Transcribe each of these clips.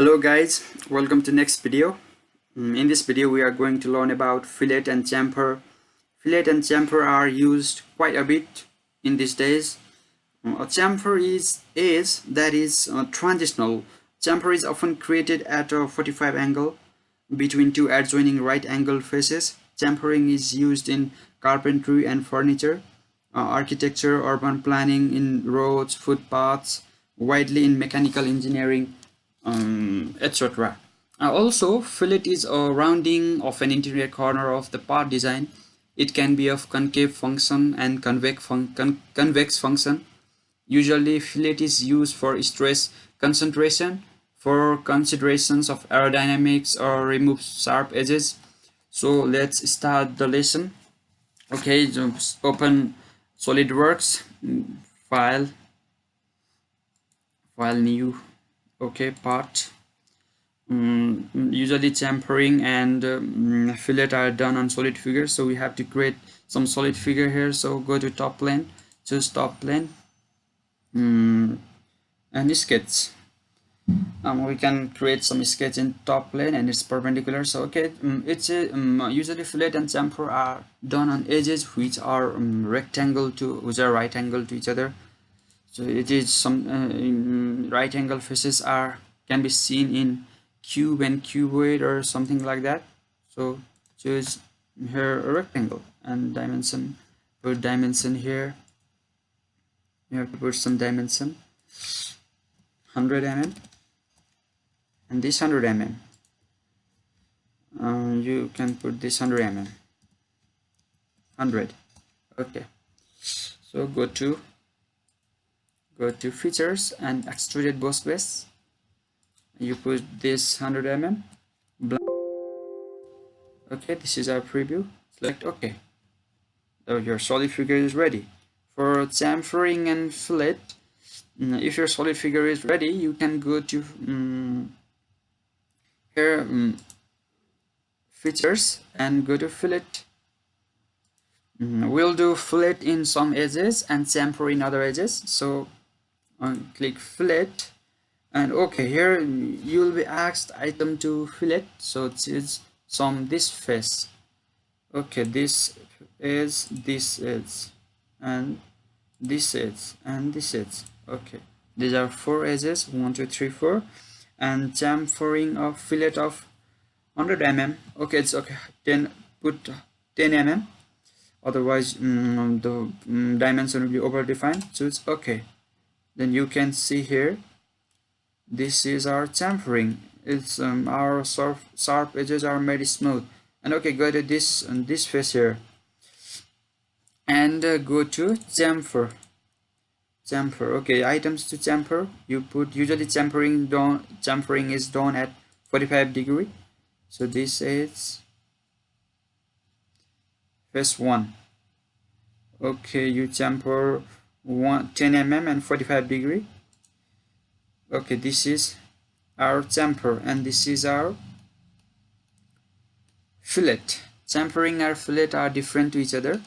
Hello guys, welcome to next video. In this video we are going to learn about fillet and chamfer. Fillet and chamfer are used quite a bit in these days. A chamfer is transitional. Chamfer is often created at a 45 angle between two adjoining right angle faces. Chamfering is used in carpentry and furniture, architecture, urban planning, in roads, footpaths, widely in mechanical engineering, etc. Also, fillet is a rounding of an interior corner of the part design. It can be of concave function and convex function. Usually, fillet is used for stress concentration, for considerations of aerodynamics, or remove sharp edges. So let's start the lesson. Okay, just open SolidWorks, file new. Okay, part. Usually chamfering and fillet are done on solid figures, so we have to create some solid figure here. So go to top plane, choose top plane, and sketch. We can create some sketch in top plane and it's perpendicular. So okay, usually fillet and chamfer are done on edges which are right angle to each other. So it is some right angle faces can be seen in cube and cuboid or something like that. So choose here a rectangle and dimension. Put dimension here. You have to put some dimension, 100 mm, and this 100 mm. You can put this 100 mm. 100. Okay. So go to features and extruded boss base. You put this 100 mm. Okay, this is our preview. Select OK. So your solid figure is ready. For chamfering and fillet, if your solid figure is ready, you can go to here, features, and go to fillet. We'll do fillet in some edges and chamfer in other edges. So click fillet, and okay, here you will be asked item to fillet. So choose this face. Okay, this is and this is and this is. Okay, these are 4 edges, 1 2 3 4, and chamfering of fillet of 100 mm. Okay, it's okay. Then put 10 mm. Otherwise, the dimension will be over defined. So it's okay. Then you can see here, this is our chamfering. It's our sharp edges are made smooth. And okay, go to this face here and go to chamfer. Okay, items to chamfer. You put, usually chamfering is done at 45 degree. So this is face 1. Okay, you chamfer 10 mm and 45 degree. Okay, this is our chamfer and this is our fillet. Chamfering and fillet are different to each other.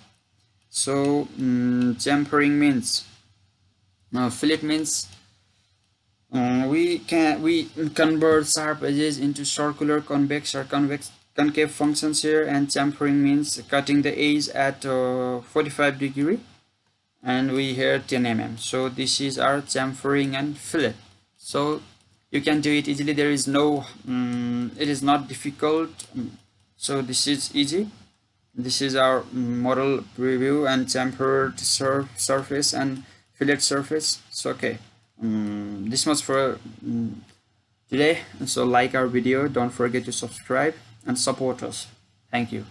So chamfering means, fillet means we convert sharp edges into circular, convex or concave functions here, and chamfering means cutting the edge at 45 degree, and we here 10 mm. So this is our chamfering and fillet. So you can do it easily. There is no it is not difficult. So this is easy. This is our model preview and chamfered surface and fillet surface. So okay, this much for today. So like our video, don't forget to subscribe and support us. Thank you.